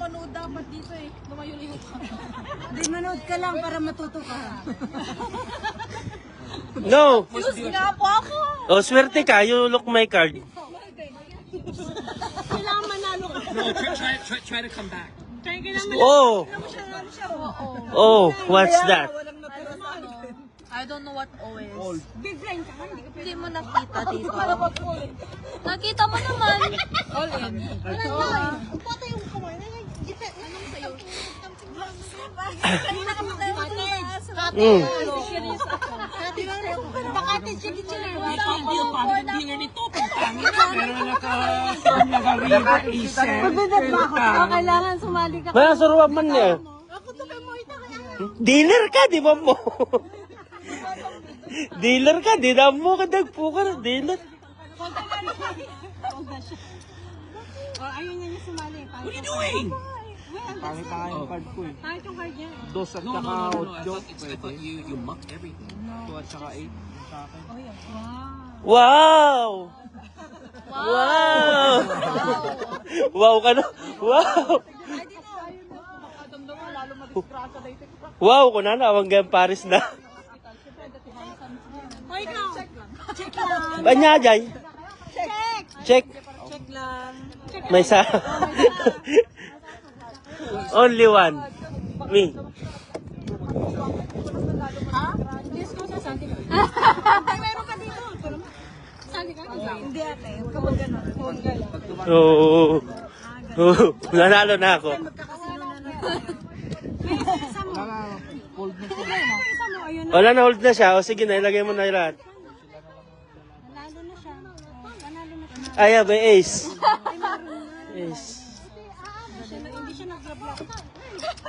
manood dapat dito eh. Lumayo-liyo ka. Hindi, manood ka lang para matuto ka. No. Sus nga po ako. Oh, swerte ka. You look my card. Kailangan manalo ka. No, try to come back. Oh. Oh, what's that? I don't know what O is. Big blind ka, Hindi mo nakita dito. Nakita mo naman. All in. Pati yung kamay na yung anong sa'yo? Kanina ka magtayo sa Bakate chili chili. Mabigat ba ako? Kailangan sumali ka. Maya suruan man niya. Dealer ka, di ba mo? Dealer ka, di na mo ka nagpukar. Dealer. Ayun nga niya sumali. What are you doing? Pangit na yung card ko eh. Kahit yung card niya. 2 at No, saka I 8. thought you mucked everything. 2 at saka 8 yung sa akin. Wow! Wow! Wow ka na? Wow! Wow, kung nanawang ganyan Paris na. Hoy, ikaw. Check lang. Banya, Jay? Check. Check lang. May sa... Only one. Me. Meron ka dito. Sali ka? Hindi ate. Huwag ka mag-ganon. Huwag ka lang. Oo. Oo. Nanalo na ako. Magkakasino na natin. Isa mo. Cold na po. Isa mo. Ayun na. Wala na, hold na siya. O sige na, ilagay mo na yung lahat. Nanalo na siya. Nanalo na siya. Ay, may ace. Ace. Hindi siya nag-block.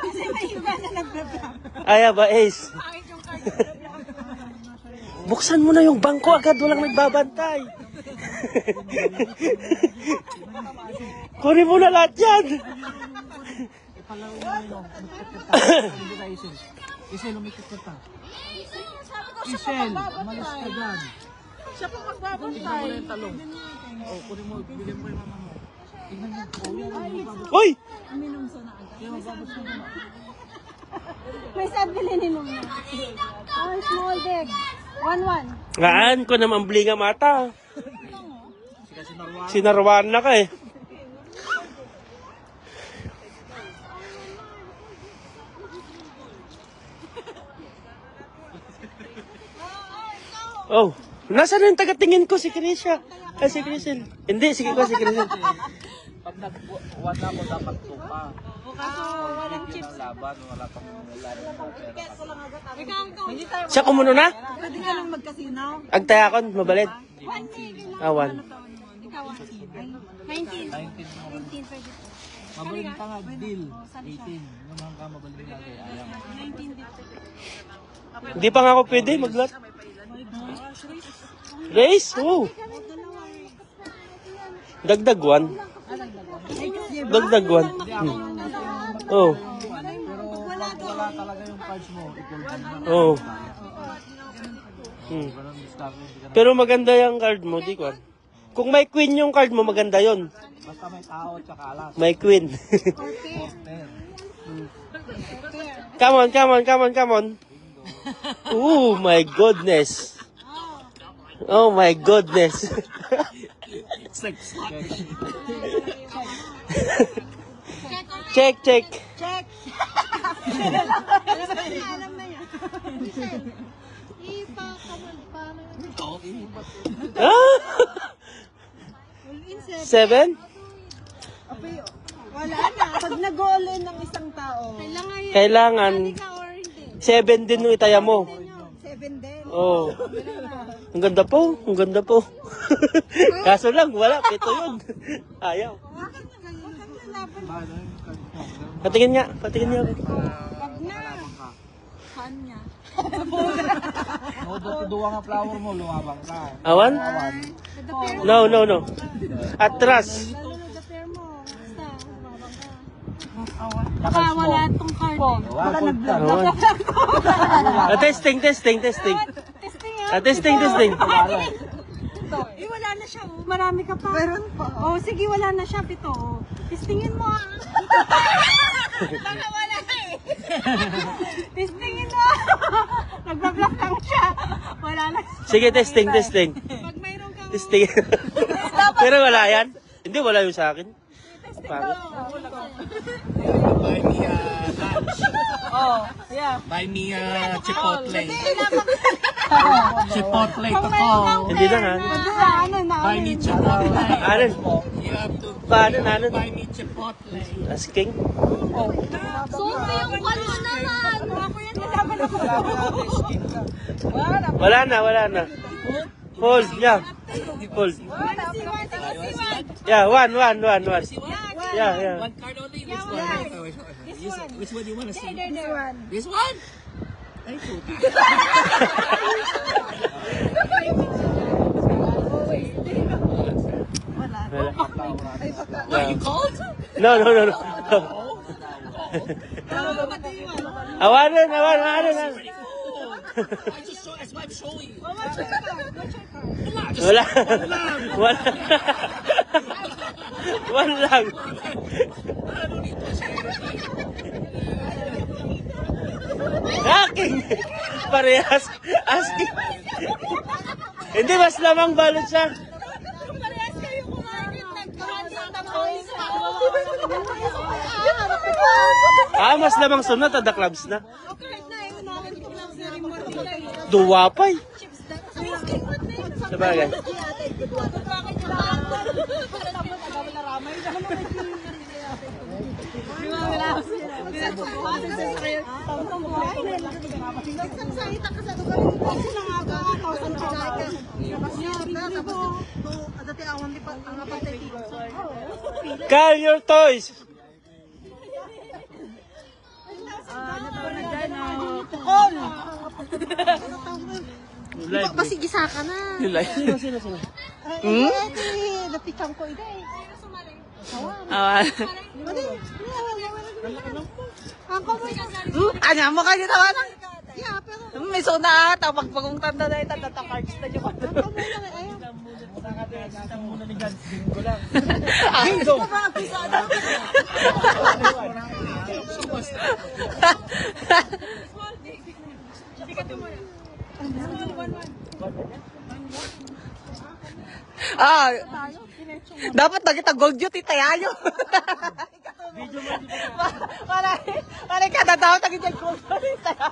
Kasi may iba na nag-block. Ay, ba, ace. Bakit yung card Buksan mo na yung bangko agad. Walang nagbabantay. Kunin mo na lahat yan. Isel, umikot ka ta. Isel, umalis ka dyan. Siya po magbabantay. Tignan mo na yung talong. O, kunin mo, bigyan mo yung mama mo. Tignan mo. O, yan, magbabas. Uy! Minumso na agad. Yan, magbabas ka na. May sabi ninom na. Oh, small bag. 1-1. Gaan ko naman blinga mata. Kasi sinarwa. Sinarwaan na ka eh. Oh, nasaan na yung tagatingin ko si Krisha? Ay, si Crisel. Hindi, sige ko si Crisel. Pag nag-1 na mo, dapat 2 pa. Kaso walang chips. Laban, wala pang laro ng pera. Ikaw. Siya kumuno na? Pwede ka lang magkasino. Agtayakon, mabalit. 1 Awan. Ikaw 19. 19 pwede. Mabalin ka nga, deal. 18. Naman ka mabalin lagi. Ayaw. 19 dito. Hindi pa nga ako pwede maglat. Race? Oh. Dagdag one. Dagdag one. Oh. Pero wala talaga yung cards mo. Equal din na. Oh. Ganun, discard, hindi ka na- Pero maganda yung card mo, di ko. Kung may queen yung card mo, maganda yon. Basta may tao at saka alas. May queen. Porter. Come on, come on, come on, come on. Oh my goodness. Oh my goodness. It's like slot machine. Check, check. Check. Alam na yan. Ipa ka man pa. Ah! All in 7. 7? Wala na. Pag nag-all-in ng isang tao. Kailangan Kailangan ka or hindi. 7 din nung itaya mo. 7 din. Oh. Ang ganda po, ang ganda po. Kaso lang, wala. Ito yun. Ayaw. Bakit naglaban? Bahala yung card mo. Ganun. Patingin nga, patingin niya. Wag na. ka. Saan niya? No, dati duwa nga flower mo, lumabang ka. Awan? Awan. No, no, no. Atras. Lalo na the pair mo. Basta, mababang ka. Baka wala itong card eh. Baka nag-vlog. Awan. Testing, testing, testing. Testing Testing, testing. wala na siya. Oh. Marami ka pa. Meron pa. Oh, sige, wala na siya. Pito. Oh. Testingin mo ah. Baka wala eh. Testingin na. Nagbablak lang siya. Wala na. Sige, testing. Pag mayroon kang... Testing. Pero wala yan? Hindi, wala yung sa akin. Pangit. Buy me lunch. Oh, yeah. Buy me Chipotle. Chipotle Chipotle to call. Hindi na nga. Buy me Chipotle. Anan? You have to Paano? buy me Chipotle. Asking? Sufi yung kalis naman. Wala na. Hold, yeah. Hold. Yeah, one. Yeah. One card only? Which one? Which one do you want to see? This one? Ay, puti. What, you called? No. Awanan. That's why I'm showing you. Wala. One lang. Aking! Parehas. Asking. Hindi, mas lamang balot siya. Parehas kayo kumain. Mas lamang sunod. Ada clubs na. Duwapay. Sabagay. Carry your toys. Masigisa ka na. Sino? Napikang ko ito eh. Anya mo kayo tawa lang. May suna, tapag pagong tanda na ito, tatakards na nyo. Dapat na kita gold duty tayo. Para kada tao tagi dyan gold duty tayo.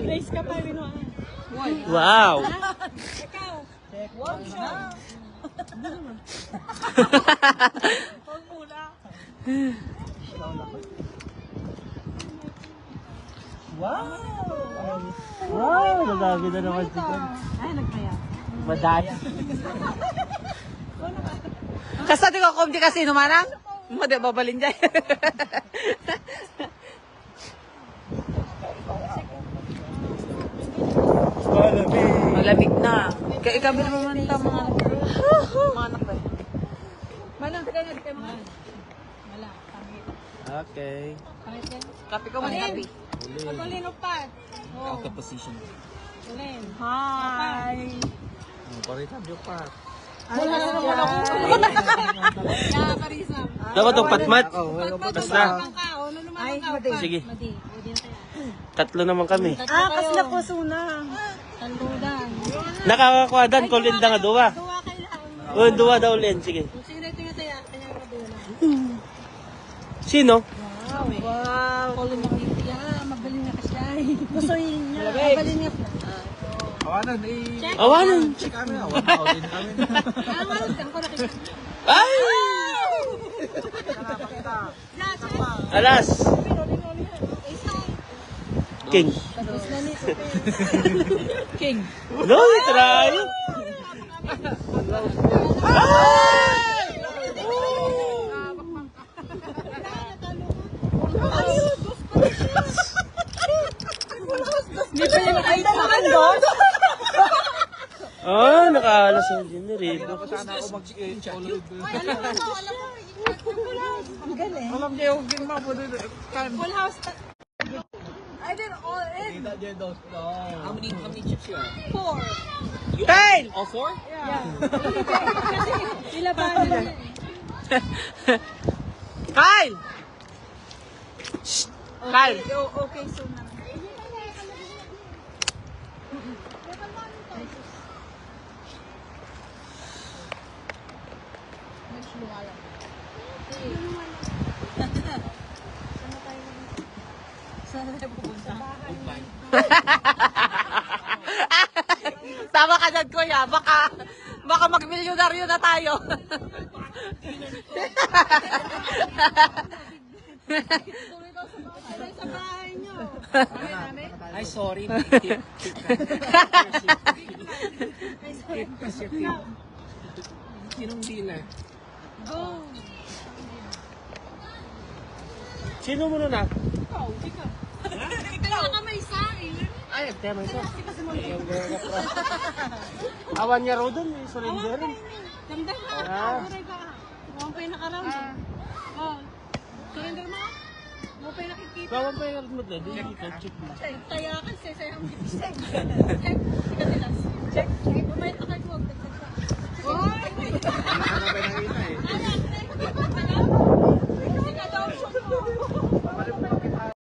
Race ka pa rin mo. Wow. Wow, nagagi na naman si Ken. Ay, nagkaya. Madaya. Kasta di ko kung di kasi numanang, mo di babalin dyan. Malamig na. Ikabi naman ta mga anak ba? Manang ka na dito mga. Okay. Kapi ko man kapi. Pagulin o pa. Out of position. Ulin. Hi. Wala na naman ako. Yeah, Karisa. Dapat itong patmat. Basta. Ay, madi. Sige. Tatlo naman kami. Kasi na po suna. Tandudan. Nakakakwadan ko linda nga duwa. Tuwa kailangan. O, duwa daw lin. Sige. Sino ito nga tayo? Kanya ka doon. Sino? Wow. Kolo na kayo. Yeah, magaling na kasi ay. Gusto yun niya. Magaling nga. Awanan. Ay! Alas. King. King. No, try. Hindi pa niya nakita sa akin doon. Nakaalas ang dineribo. Ang galing. Alam niyo yung gilma po doon. Full house. I did all in. How many chips you have? 4. Tail! All 4? Yeah. Kasi nilabanan niya. Kyle! Shh! Kyle! Okay, so na. Saan tayo pupunta? Tama ka dyan, kuya. Baka mag-milyonaryo na tayo. Sa bahay nyo. Ay, sorry. Sinong dealer? Go. Sino mo na? Ikaw, ikaw. Kaya ka may saing. Ay, tema ito. Awan niya raw doon. May surrender rin. Ganda na. Ah. Aray ka. Huwag pa yung nakaround. Oh. Surrender mo? Huwag pa yung nakikita. Bawan pa yung mo doon. Check mo. Kaya kasi sa'yo ang